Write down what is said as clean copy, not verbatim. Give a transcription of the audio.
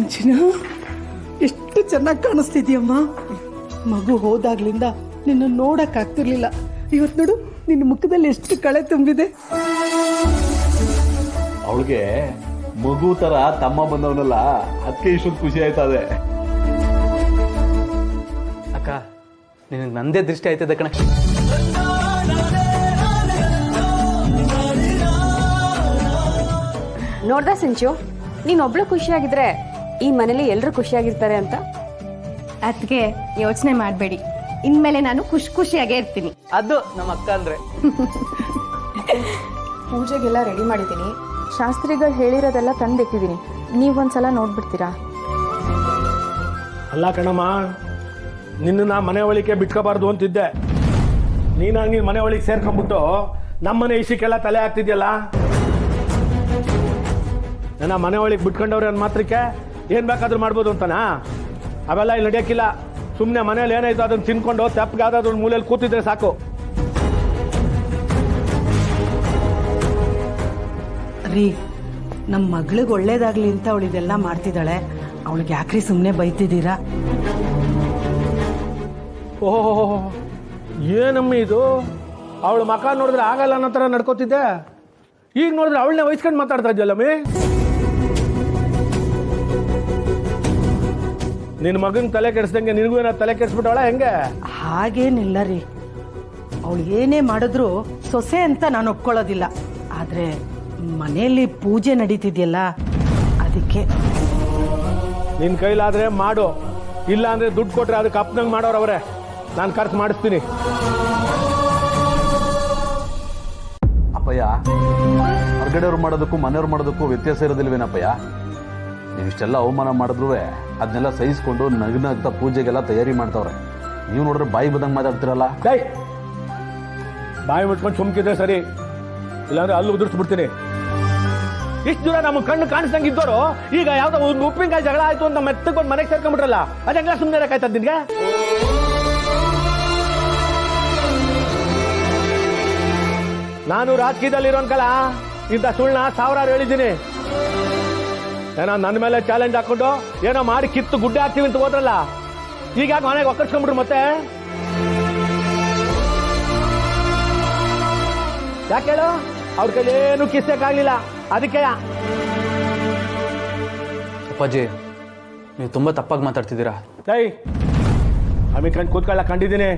ಸಿಂಚಿನ ಎಷ್ಟು ಚೆನ್ನಾಗಿ ಕಾಣಿಸ್ತಿದ್ಯಮ್ಮ. ಮಗು ಹೋದಾಗ್ಲಿಂದ ನಿನ್ನ ನೋಡಕ್ ಆಗ್ತಿರ್ಲಿಲ್ಲ. ಇವತ್ತು ನೋಡು ನಿನ್ನ ಮುಖದಲ್ಲಿ ಎಷ್ಟು ಕಳೆ ತುಂಬಿದೆ. ಅವಳಿಗೆ ಮಗು ತರ ತಮ್ಮ ಬಂದವನಲ್ಲ, ಅದಕ್ಕೆ ಇಷ್ಟೊಂದು ಖುಷಿ ಆಯ್ತದೆ. ಅಕ್ಕ ನಿನಗೆ ನಂದೇ ದೃಷ್ಟಿ ಆಯ್ತದೆ ಕಣ. ನೋಡ್ದ ಸಿಂಚು, ನೀನೊಬ್ಳು ಖುಷಿಯಾಗಿದ್ರೆ ಈ ಮನೇಲಿ ಎಲ್ಲರೂ ಖುಷಿಯಾಗಿರ್ತಾರೆ ಅಂತ. ಅದಕ್ಕೆ ಯೋಚನೆ ಮಾಡಬೇಡಿ, ಇನ್ಮೇಲೆ ನಾನು ಖುಷಿಯಾಗೇ ಇರ್ತೀನಿ. ಅದು ನಮ್ಮ ಅಕ್ಕ ಅಂದ್ರೆ. ಪೂಜೆಗೆಲ್ಲ ರೆಡಿ ಮಾಡಿದ್ದೀನಿ. ಶಾಸ್ತ್ರಿಗಳು ಹೇಳಿರೋದೆಲ್ಲ ತಂದಿಟ್ಟಿದ್ದೀನಿ. ನೀವೊಂದ್ಸಲ ನೋಡ್ಬಿಡ್ತೀರಾ? ಅಲ್ಲ ಕಣಮ್ಮ, ನಿನ್ನ ಮನೆ ಒಳಿಕೆ ಬಿಟ್ಕೋಬಾರ್ದು ಅಂತಿದ್ದೆ. ನೀನಾಗಿ ಮನೆ ಒಳಗೆ ಸೇರ್ಕೊಂಡ್ಬಿಟ್ಟು ನಮ್ಮನೆ ಇಷ್ಟಕ್ಕೆಲ್ಲ ತಲೆ ಆಗ್ತಿದ್ಯಲ್ಲ. ನನ್ನ ಮನೆ ಒಳಗೆ ಬಿಟ್ಕೊಂಡವ್ರೆ ಅಂದ ಮಾತ್ರಕ್ಕೆ ಏನು ಬೇಕಾದ್ರೂ ಮಾಡ್ಬೋದು ಅಂತನಾ? ಅವೆಲ್ಲ ಇಲ್ಲಿ ನಡೆಯೋಕ್ಕಿಲ್ಲ. ಸುಮ್ಮನೆ ಮನೇಲಿ ಏನಾಯ್ತು ಅದನ್ನು ತಿನ್ಕೊಂಡು ತೆಪ್ಪಗೆ ಯಾವ್ದಾದ್ರು ಮೂಲೆಯಲ್ಲಿ ಕೂತಿದ್ರೆ ಸಾಕು. ರೀ, ನಮ್ಮ ಮಗಳಿಗೆ ಒಳ್ಳೇದಾಗ್ಲಿ ಅಂತ ಅವಳು ಇದೆಲ್ಲ ಮಾಡ್ತಿದ್ದಾಳೆ. ಅವಳಿಗೆ ಯಾಕ್ರಿ ಸುಮ್ಮನೆ ಬೈತಿದ್ದೀರಾ? ಓಹೋ, ಏನಮ್ಮ ಇದು? ಅವಳು ಮಕ ನೋಡಿದ್ರೆ ಆಗಲ್ಲ ಅನ್ನೋ ಥರ ನಡ್ಕೋತಿದ್ದೆ. ಈಗ ನೋಡಿದ್ರೆ ಅವಳನ್ನೇ ವಹಿಸ್ಕೊಂಡು ಮಾತಾಡ್ತಾ ಇದ್ಯಲ್ಲಮ್ಮಿ. ನಿನ್ನ ಮಗನ ತಲೆ ಕೆಡಿಸ್ದಂಗೆ ನಿನಗೂ ಏನಾದ್ರು ತಲೆ ಕೆಡಿಸ್ಬಿಟ್ಟವಳ ಹೆಂಗೆ? ಹಾಗೇನಿಲ್ಲ ರೀ. ಅವಳು ಏನೇ ಮಾಡಿದ್ರು ಸೊಸೆ ಅಂತ ನಾನು ಒಪ್ಕೊಳ್ಳೋದಿಲ್ಲ. ಆದರೆ ಮನೆಯಲ್ಲಿ ಪೂಜೆ ನಡೀತಿದೆಯಲ್ಲ, ಅದಕ್ಕೆ. ನಿನ್ನ ಕೈಲಾದ್ರೆ ಮಾಡು, ಇಲ್ಲ ಅಂದ್ರೆ ದುಡ್ಡು ಕೊಟ್ರೆ ಅದಕ್ಕೆ ಅಪ್ಪನಂಗೆ ಮಾಡೋರು ಅವರೇ. ನಾನು ಖರ್ಚು ಮಾಡಿಸ್ತೀನಿ. ಅಪ್ಪಯ್ಯ, ಹೊರಗಡೆಯವ್ರು ಮಾಡೋದಕ್ಕೂ ಮನೆಯವ್ರು ಮಾಡೋದಕ್ಕೂ ವ್ಯತ್ಯಾಸ ಇರೋದಿಲ್ವೇನಪ್ಪಯ್ಯ? ನೀವು ಇಷ್ಟೆಲ್ಲ ಅವಮಾನ ಮಾಡಿದ್ರು ಅದನ್ನೆಲ್ಲ ಸಹಿಸ್ಕೊಂಡು ನಗ್ನಗ್ತಾ ಪೂಜೆಗೆಲ್ಲ ತಯಾರಿ ಮಾಡ್ತಾವ್ರೆ. ನೀವು ನೋಡಿದ್ರೆ ಬಾಯಿ ಬಂದಂಗೆ ಮಾತಾಡ್ತಿರಲ್ಲ. ಬಾಯಿ ಮುಟ್ಕೊಂಡು ಸುಮ್ಕಿದ್ರೆ ಸರಿ, ಇಲ್ಲಾಂದ್ರೆ ಅಲ್ಲಿ ಉದುರಿಸ್ಬಿಡ್ತೀನಿ. ಇಷ್ಟು ದೂರ ನಮ್ಮ ಕಣ್ಣು ಕಾಣಿಸ್ದಂಗೆ ಇದ್ದವರು ಈಗ ಯಾವ್ದೋ ಒಂದು ಉಪ್ಪಿನಕಾಯಿ ಜಗಳ ಆಯ್ತು ಅಂತ ಮೆತ್ತಗೊಂಡು ಮನೆಗೆ ಸೇರ್ಕೊಂಡ್ಬಿಟ್ರಲ್ಲ. ಅದೆಲ್ಲ ಸುಮ್ಮನೆ ಇರಕಾಯ್ತದ ನಿನ್ಗೆ? ನಾನು ರಾಜಕೀಯದಲ್ಲಿರೋನ್ಕಲ್ಲ ಇಂಥ ಸುಳ್ಳ ಸಾವಿರಾರು ಹೇಳಿದ್ದೀನಿ. ಏನೋ ನನ್ನ ಮೇಲೆ ಚಾಲೆಂಜ್ ಹಾಕೊಂಡು ಏನೋ ಮಾಡಿ ಕಿತ್ತು ಗುಡ್ಡೆ ಹಾಕ್ತೀವಿ ಅಂತ ಹೋದ್ರಲ್ಲ, ಈಗ ಮನೆಗೆ ಒಕ್ಕರ್ಸ್ಕೊಂಡ್ಬಿಟ್ರು ಮತ್ತೆ. ಯಾಕೆ ಹೇಳು? ಅವ್ರ ಕೈಲಿ ಏನು ಕಿಸ್ಸಕ್ಕಾಗ್ಲಿಲ್ಲ, ಅದಕ್ಕೆ. ಅಪ್ಪಾಜಿ, ನೀವು ತುಂಬಾ ತಪ್ಪಾಗಿ ಮಾತಾಡ್ತಿದ್ದೀರಾ. ಅಮ್ಮಿ ಕಂಡು ಕೂತ್ಕೊಳ್ಳ ಕಂಡಿದ್ದೀನಿ.